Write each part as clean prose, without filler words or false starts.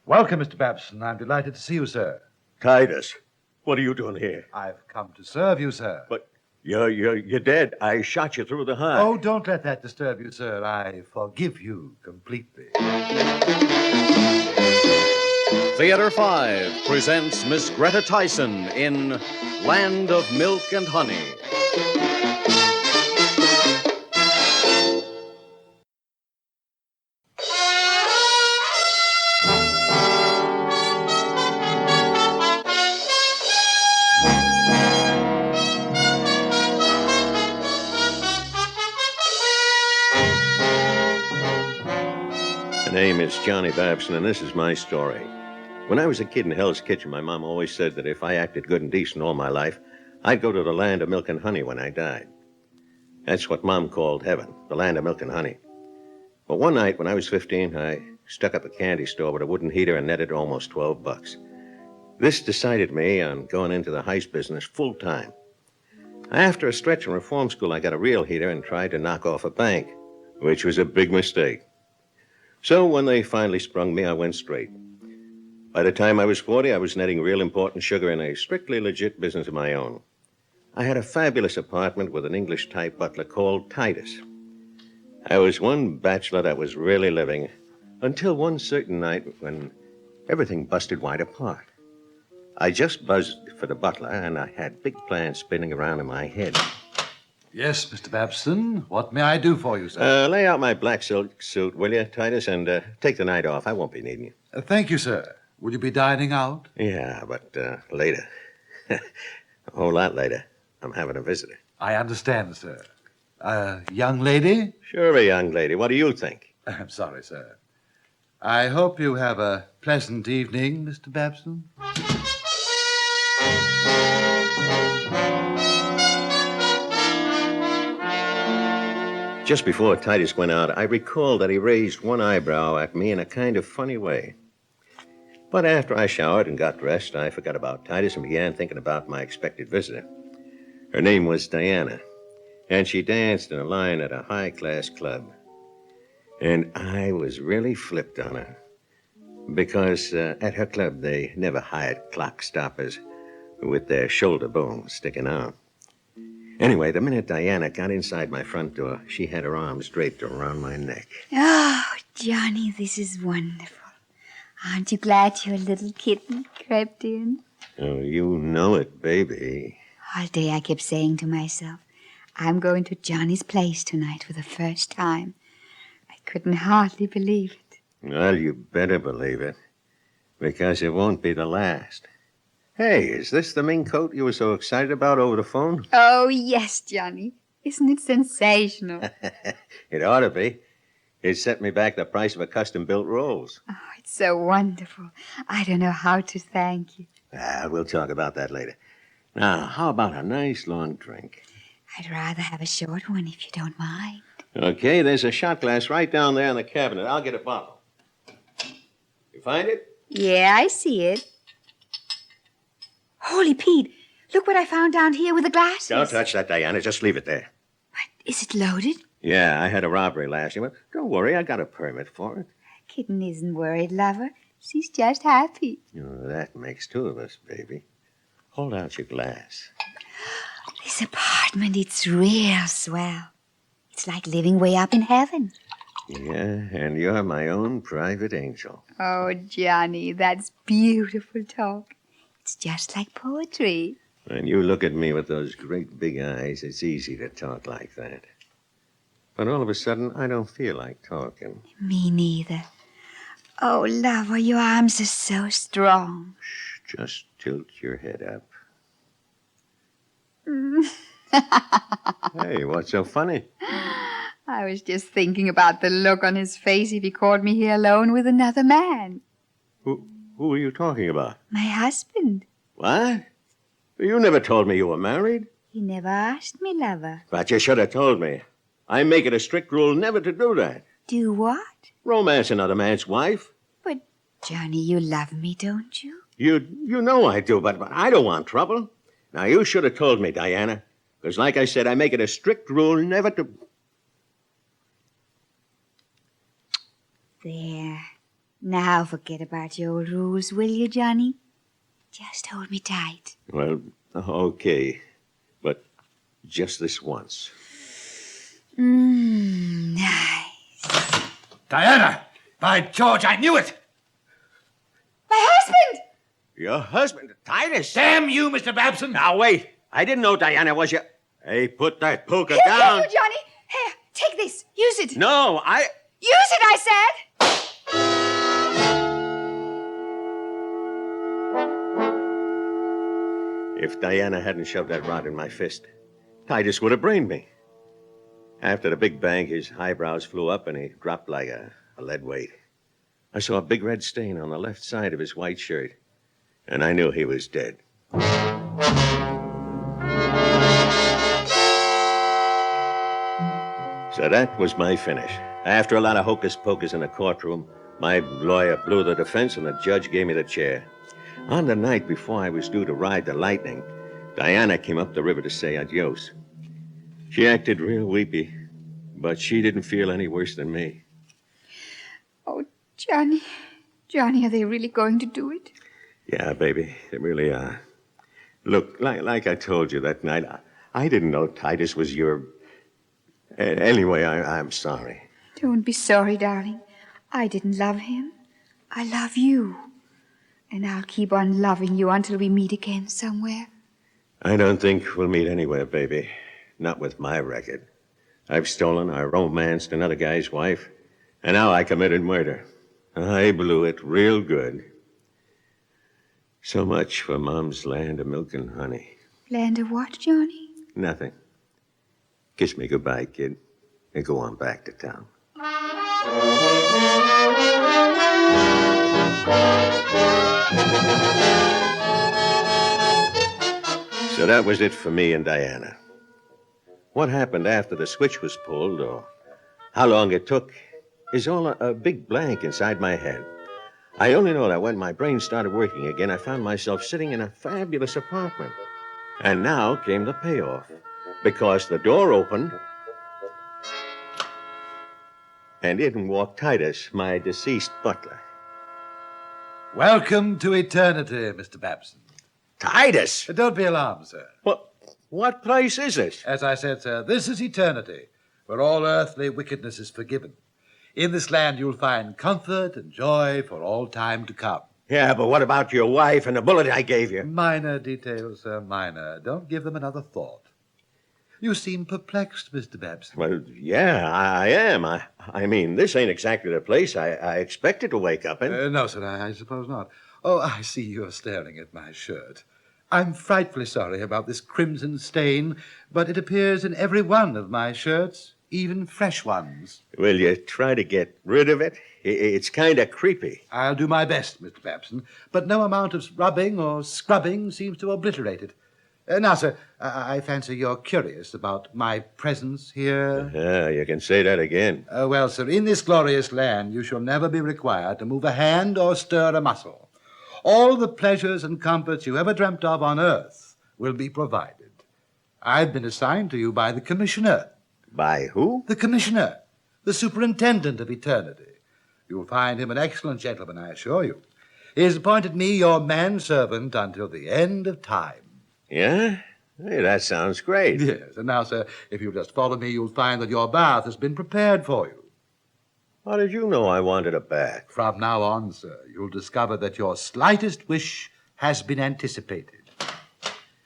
Welcome, Mr. Babson. I'm delighted to see you, sir. Titus, what are you doing here? I've come to serve you, sir. But you're dead. I shot you through the heart. Oh, don't let that disturb you, sir. I forgive you completely. Theater 5 presents Miss Greta Thyssen in Land of Milk and Honey. My name is Johnny Babson, and this is my story. When I was a kid in Hell's Kitchen, my mom always said that if I acted good and decent all my life, I'd go to the land of milk and honey when I died. That's what Mom called heaven, the land of milk and honey. But one night when I was 15, I stuck up a candy store with a wooden heater and netted almost $12. This decided me on going into the heist business full time. After a stretch in reform school, I got a real heater and tried to knock off a bank, which was a big mistake. So when they finally sprung me, I went straight. By the time I was 40, I was netting real important sugar in a strictly legit business of my own. I had a fabulous apartment with an English-type butler called Titus. I was one bachelor that was really living until one certain night when everything busted wide apart. I just buzzed for the butler, and I had big plans spinning around in my head. Yes, Mr. Babson. What may I do for you, sir? Lay out my black silk suit, will you, Titus, and take the night off. I won't be needing you. Thank you, sir. Will you be dining out? Yeah, but later. A whole lot later. I'm having a visitor. I understand, sir. A young lady? Sure, a young lady. What do you think? I'm sorry, sir. I hope you have a pleasant evening, Mr. Babson. Just before Titus went out, I recalled that he raised one eyebrow at me in a kind of funny way. But after I showered and got dressed, I forgot about Titus and began thinking about my expected visitor. Her name was Diana, and she danced in a line at a high-class club. And I was really flipped on her, because at her club they never hired clock stoppers with their shoulder bones sticking out. Anyway, the minute Diana got inside my front door, she had her arms draped around my neck. Oh, Johnny, this is wonderful. Aren't you glad your little kitten crept in? Oh, you know it, baby. All day I kept saying to myself, I'm going to Johnny's place tonight for the first time. I couldn't hardly believe it. Well, you better believe it, because it won't be the last. Hey, is this the mink coat you were so excited about over the phone? Oh, yes, Johnny. Isn't it sensational? It ought to be. It set me back the price of a custom-built rose. Oh, it's so wonderful. I don't know how to thank you. We'll talk about that later. Now, how about a nice long drink? I'd rather have a short one if you don't mind. Okay, there's a shot glass right down there in the cabinet. I'll get a bottle. You find it? Yeah, I see it. Holy Pete, look what I found down here with the glasses. Don't touch that, Diana. Just leave it there. But is it loaded? Yeah, I had a robbery last year, but don't worry. I got a permit for it. Kitten isn't worried, lover. She's just happy. Oh, that makes two of us, baby. Hold out your glass. This apartment, it's real swell. It's like living way up in heaven. Yeah, and you're my own private angel. Oh, Johnny, that's beautiful talk. It's just like poetry. When you look at me with those great big eyes, it's easy to talk like that. But all of a sudden, I don't feel like talking. Me neither. Oh, lover, your arms are so strong. Shh, just tilt your head up. Hey, what's so funny? I was just thinking about the look on his face if he caught me here alone with another man. Who are you talking about? My husband. What? You never told me you were married. You never asked me, lover. But you should have told me. I make it a strict rule never to do that. Do what? Romance another man's wife. But, Johnny, you love me, don't you? You know I do, but I don't want trouble. Now, you should have told me, Diana. Because, like I said, I make it a strict rule never to... There. Now forget about your old rules, will you, Johnny? Just hold me tight. Well, okay. But just this once. Nice. Diana! By George, I knew it! My husband! Your husband, Titus? Damn you, Mr. Babson! Now, wait. I didn't know Diana was your... Hey, put that poker Here, down. careful, Johnny. Here, take this. Use it. No, Use it, I said. If Diana hadn't shoved that rod in my fist, Titus would have brained me. After the big bang, his eyebrows flew up and he dropped like a lead weight. I saw a big red stain on the left side of his white shirt, and I knew he was dead. So that was my finish. After a lot of hocus pocus in the courtroom, my lawyer blew the defense and the judge gave me the chair. On the night before I was due to ride the Lightning, Diana came up the river to say adios. She acted real weepy, but she didn't feel any worse than me. Oh, Johnny. Johnny, are they really going to do it? Yeah, baby, they really are. Look, like I told you that night, I didn't know Titus was your... Anyway, I'm sorry. Don't be sorry, darling. I didn't love him. I love you. And I'll keep on loving you until we meet again somewhere. I don't think we'll meet anywhere, baby. Not with my record. I've stolen or romanced another guy's wife, and now I committed murder. I blew it real good. So much for Mom's land of milk and honey. Land of what, Johnny? Nothing. Kiss me goodbye, kid, and go on back to town. So that was it for me and Diana. What happened after the switch was pulled, or how long it took, is all a big blank inside my head. I only know that when my brain started working again, I found myself sitting in a fabulous apartment. And now came the payoff, because the door opened, and in walked Titus, my deceased butler. Welcome to eternity, Mr. Babson. Titus? Don't be alarmed, sir. What place is this? As I said, sir, this is eternity, where all earthly wickedness is forgiven. In this land you'll find comfort and joy for all time to come. Yeah, but what about your wife and the bullet I gave you? Minor details, sir, minor. Don't give them another thought. You seem perplexed, Mr. Babson. Well, yeah, I am. I mean, this ain't exactly the place I expected to wake up in. No, sir, I suppose not. Oh, I see you're staring at my shirt. I'm frightfully sorry about this crimson stain, but it appears in every one of my shirts, even fresh ones. Will you try to get rid of it? It's kind of creepy. I'll do my best, Mr. Babson, but no amount of rubbing or scrubbing seems to obliterate it. Now, sir, I fancy you're curious about my presence here. Yeah, you can say that again. Well, sir, in this glorious land you shall never be required to move a hand or stir a muscle. All the pleasures and comforts you ever dreamt of on earth will be provided. I've been assigned to you by the commissioner. By who? The commissioner, the superintendent of eternity. You'll find him an excellent gentleman, I assure you. He has appointed me your manservant until the end of time. Yeah? Hey, that sounds great. Yes, and now, sir, if you'll just follow me, you'll find that your bath has been prepared for you. How did you know I wanted a bath? From now on, sir, you'll discover that your slightest wish has been anticipated.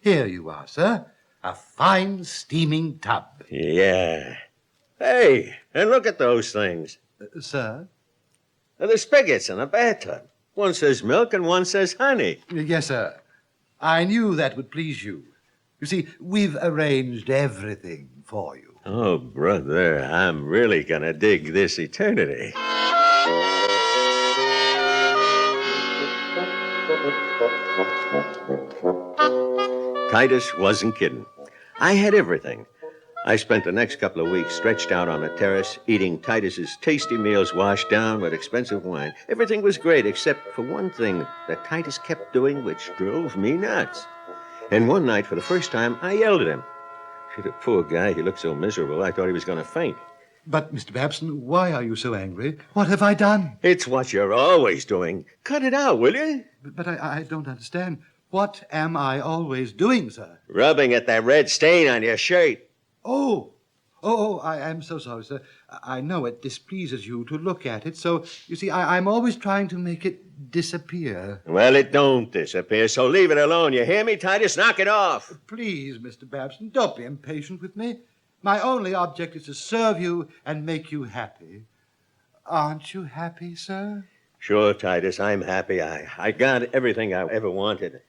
Here you are, sir. A fine steaming tub. Yeah. Hey, and look at those things. Sir? The spigots in a bathtub. One says milk and one says honey. Yes, sir. I knew that would please you. You see, we've arranged everything for you. Oh, brother, I'm really gonna dig this eternity. Titus wasn't kidding. I had everything. I spent the next couple of weeks stretched out on the terrace, eating Titus's tasty meals washed down with expensive wine. Everything was great except for one thing that Titus kept doing, which drove me nuts. And one night, for the first time, I yelled at him. The poor guy, he looked so miserable, I thought he was going to faint. But, Mr. Babson, why are you so angry? What have I done? It's what you're always doing. Cut it out, will you? But I don't understand. What am I always doing, sir? Rubbing at that red stain on your shirt. Oh, I am so sorry, sir. I know it displeases you to look at it, so, you see, I'm always trying to make it disappear. Well, it don't disappear, so leave it alone. You hear me, Titus? Knock it off. Please, Mr. Babson, don't be impatient with me. My only object is to serve you and make you happy. Aren't you happy, sir? Sure, Titus, I'm happy. I got everything I ever wanted.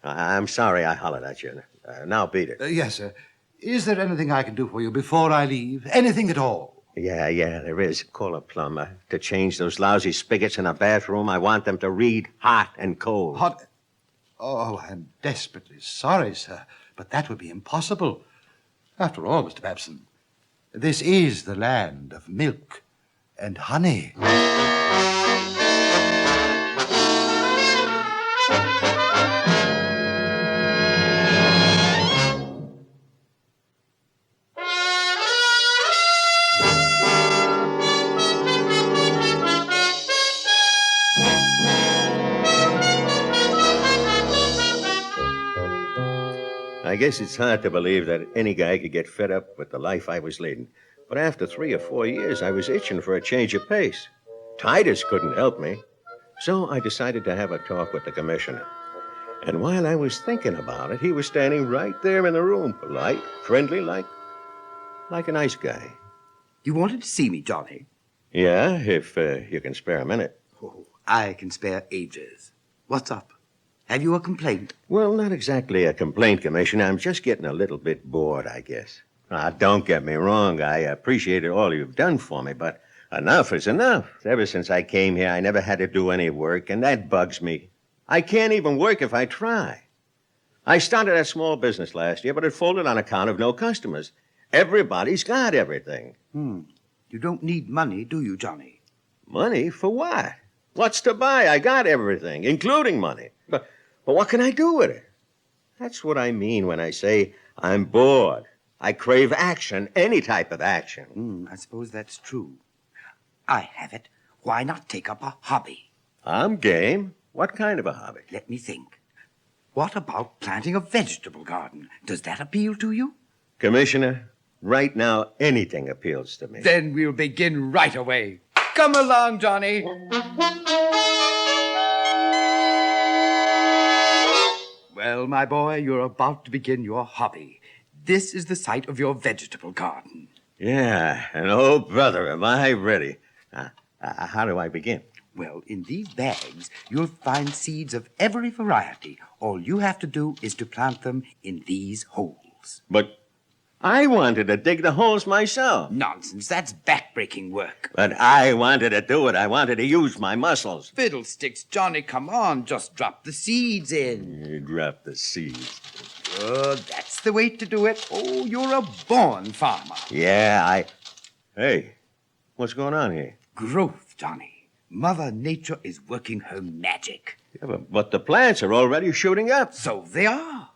I'm sorry I hollered at you. Now beat it. Yes, sir. Is there anything I can do for you before I leave? Anything at all? Yeah, there is. Call a plumber to change those lousy spigots in a bathroom. I want them to read hot and cold. Hot? Oh, I'm desperately sorry, sir, but that would be impossible. After all, Mr. Babson, this is the land of milk and honey. I guess it's hard to believe that any guy could get fed up with the life I was leading. But after 3 or 4 years, I was itching for a change of pace. Titus couldn't help me. So I decided to have a talk with the commissioner. And while I was thinking about it, he was standing right there in the room, polite, friendly, like a nice guy. You wanted to see me, Johnny? Yeah, if you can spare a minute. Oh, I can spare ages. What's up? Have you a complaint? Well, not exactly a complaint, Commissioner. I'm just getting a little bit bored, I guess. Don't get me wrong. I appreciate all you've done for me, but enough is enough. Ever since I came here, I never had to do any work, and that bugs me. I can't even work if I try. I started a small business last year, but it folded on account of no customers. Everybody's got everything. You don't need money, do you, Johnny? Money? For what? What's to buy? I got everything, including money. But what can I do with it? That's what I mean when I say I'm bored. I crave action, any type of action. I suppose that's true. I have it. Why not take up a hobby? I'm game. What kind of a hobby? Let me think. What about planting a vegetable garden? Does that appeal to you? Commissioner, right now, anything appeals to me. Then we'll begin right away. Come along, Johnny. Well, my boy, you're about to begin your hobby. This is the site of your vegetable garden. Yeah, and oh, brother, am I ready. How do I begin? Well, in these bags, you'll find seeds of every variety. All you have to do is to plant them in these holes. But I wanted to dig the holes myself. Nonsense, that's backbreaking work. But I wanted to do it. I wanted to use my muscles. Fiddlesticks, Johnny, come on. Just drop the seeds in. You dropped the seeds. Good, that's the way to do it. Oh, you're a born farmer. Yeah, Hey, what's going on here? Growth, Johnny. Mother Nature is working her magic. Yeah, but the plants are already shooting up. So they are.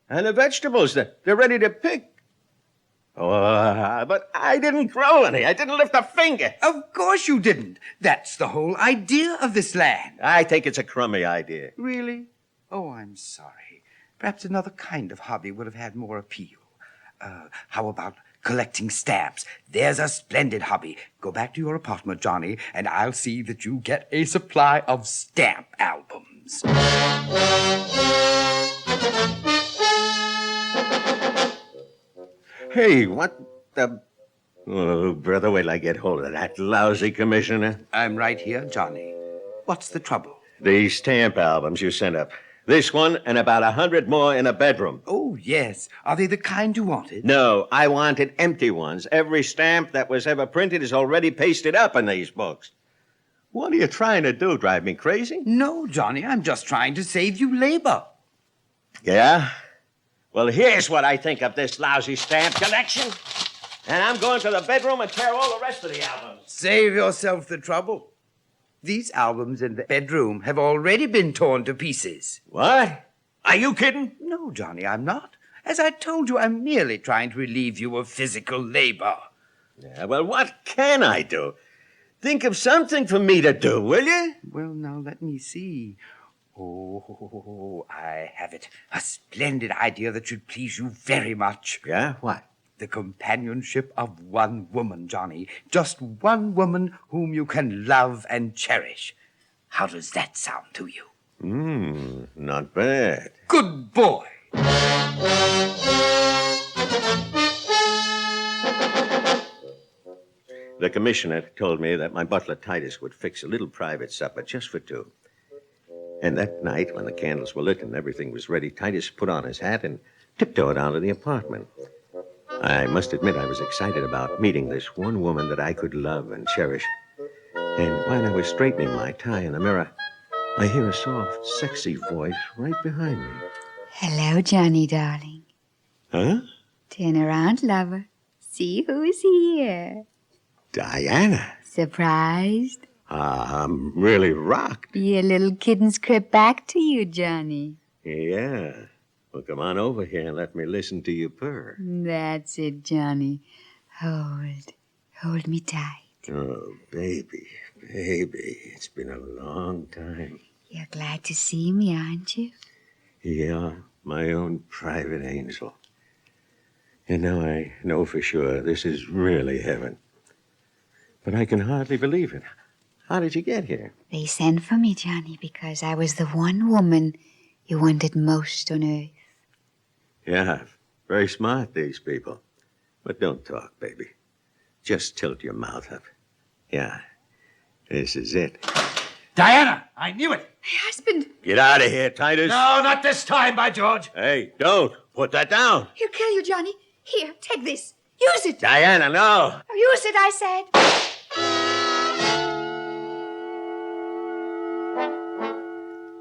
And the vegetables, they're ready to pick. Oh, but I didn't grow any. I didn't lift a finger. Of course you didn't. That's the whole idea of this land. I think it's a crummy idea. Really? Oh, I'm sorry. Perhaps another kind of hobby would have had more appeal. How about collecting stamps? There's a splendid hobby. Go back to your apartment, Johnny, and I'll see that you get a supply of stamp albums. Hey, what the... Oh, brother, wait till I get hold of that lousy commissioner. I'm right here, Johnny. What's the trouble? These stamp albums you sent up. This one and about 100 more in a bedroom. Oh, yes. Are they the kind you wanted? No, I wanted empty ones. Every stamp that was ever printed is already pasted up in these books. What are you trying to do, drive me crazy? No, Johnny, I'm just trying to save you labor. Yeah? Well, here's what I think of this lousy stamp collection. And I'm going to the bedroom and tear all the rest of the albums. Save yourself the trouble. These albums in the bedroom have already been torn to pieces. What? Are you kidding? No, Johnny, I'm not. As I told you, I'm merely trying to relieve you of physical labor. Yeah, well, what can I do? Think of something for me to do, will you? Well, now, let me see. Oh, I have it. A splendid idea that should please you very much. Yeah, what? The companionship of one woman, Johnny. Just one woman whom you can love and cherish. How does that sound to you? Not bad. Good boy. The commissioner told me that my butler Titus would fix a little private supper just for two. And that night, when the candles were lit and everything was ready, Titus put on his hat and tiptoed out of the apartment. I must admit I was excited about meeting this one woman that I could love and cherish. And while I was straightening my tie in the mirror, I hear a soft, sexy voice right behind me. Hello, Johnny, darling. Huh? Turn around, lover. See who's here. Diana. Surprised? I'm really rocked. Your little kitten's crept back to you, Johnny. Yeah. Well, come on over here and let me listen to you purr. That's it, Johnny. Hold me tight. Oh, baby, it's been a long time. You're glad to see me, aren't you? Yeah, my own private angel. And now I know for sure this is really heaven. But I can hardly believe it. How did you get here? They sent for me, Johnny, because I was the one woman you wanted most on earth. Yeah, very smart, these people. But don't talk, baby. Just tilt your mouth up. Yeah, this is it. Diana, I knew it. My husband! Get out of here, Titus. No, not this time, by George. Hey, don't. Put that down. He'll kill you, Johnny. Here, take this. Use it. Diana, no. Use it, I said.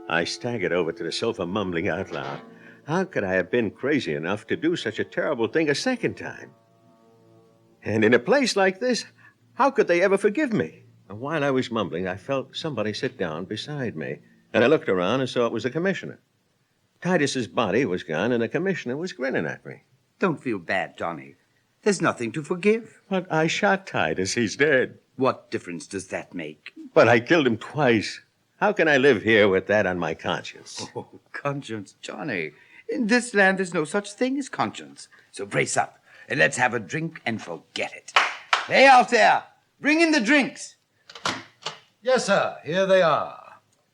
I staggered over to the sofa, mumbling out loud. How could I have been crazy enough to do such a terrible thing a second time? And in a place like this, how could they ever forgive me? And while I was mumbling, I felt somebody sit down beside me. And I looked around and saw it was the commissioner. Titus's body was gone, and the commissioner was grinning at me. Don't feel bad, Johnny. There's nothing to forgive. But I shot Titus. He's dead. What difference does that make? But I killed him twice. How can I live here with that on my conscience? Oh, conscience, Johnny. In this land, there's no such thing as conscience. So brace up, and let's have a drink and forget it. Hey, out there, bring in the drinks. Yes, sir. Here they are.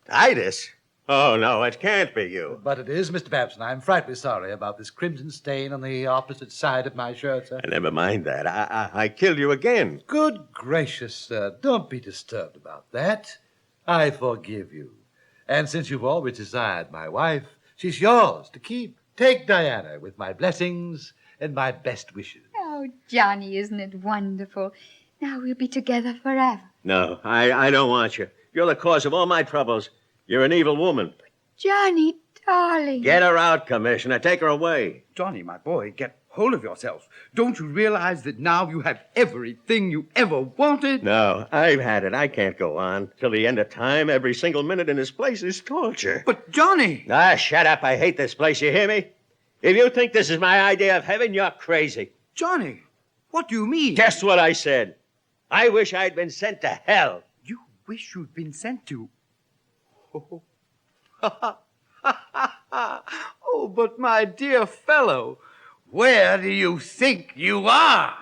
Titus? Oh, no, it can't be you. But it is, Mr. Babson. I'm frightfully sorry about this crimson stain on the opposite side of my shirt, sir. Never mind that. I killed you again. Good gracious, sir. Don't be disturbed about that. I forgive you. And since you've always desired my wife, she's yours to keep. Take Diana with my blessings and my best wishes. Oh, Johnny, isn't it wonderful? Now we'll be together forever. No, I don't want you. You're the cause of all my troubles. You're an evil woman. Johnny, darling. Get her out, Commissioner. Take her away. Johnny, my boy, get hold of yourself. Don't you realize that now you have everything you ever wanted? No, I've had it. I can't go on. Till the end of time, every single minute in this place is torture. But, Johnny! Ah, shut up. I hate this place. You hear me? If you think this is my idea of heaven, you're crazy. Johnny, what do you mean? Guess what I said. I wish I'd been sent to hell. You wish you'd been sent to... Oh. Oh, but my dear fellow, where do you think you are?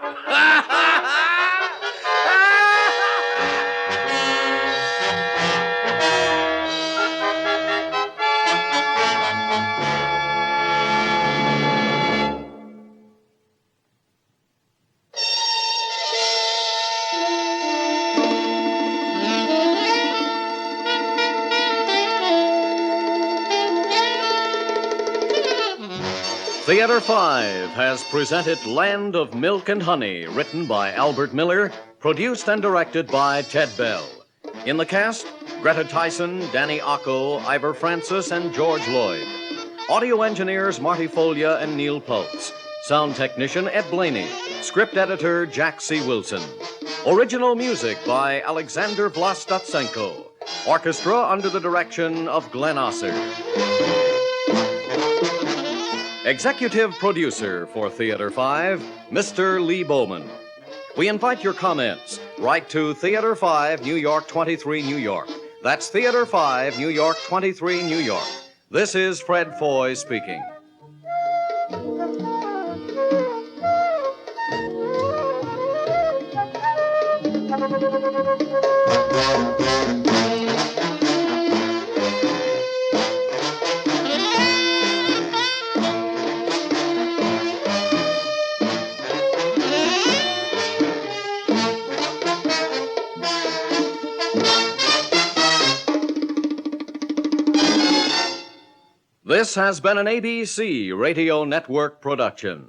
Theater 5 has presented Land of Milk and Honey, written by Albert Miller, produced and directed by Ted Bell. In the cast, Greta Thyssen, Danny Ocko, Ivor Francis, and George Lloyd. Audio engineers Marty Folia and Neil Pultz. Sound technician Ed Blaney. Script editor Jack C. Wilson. Original music by Alexander Vlastotsenko. Orchestra under the direction of Glenn Osser. Executive producer for Theater 5, Mr. Lee Bowman. We invite your comments. Write to Theater 5, New York 23, New York. That's Theater 5, New York 23, New York. This is Fred Foy speaking. This has been an ABC Radio Network production.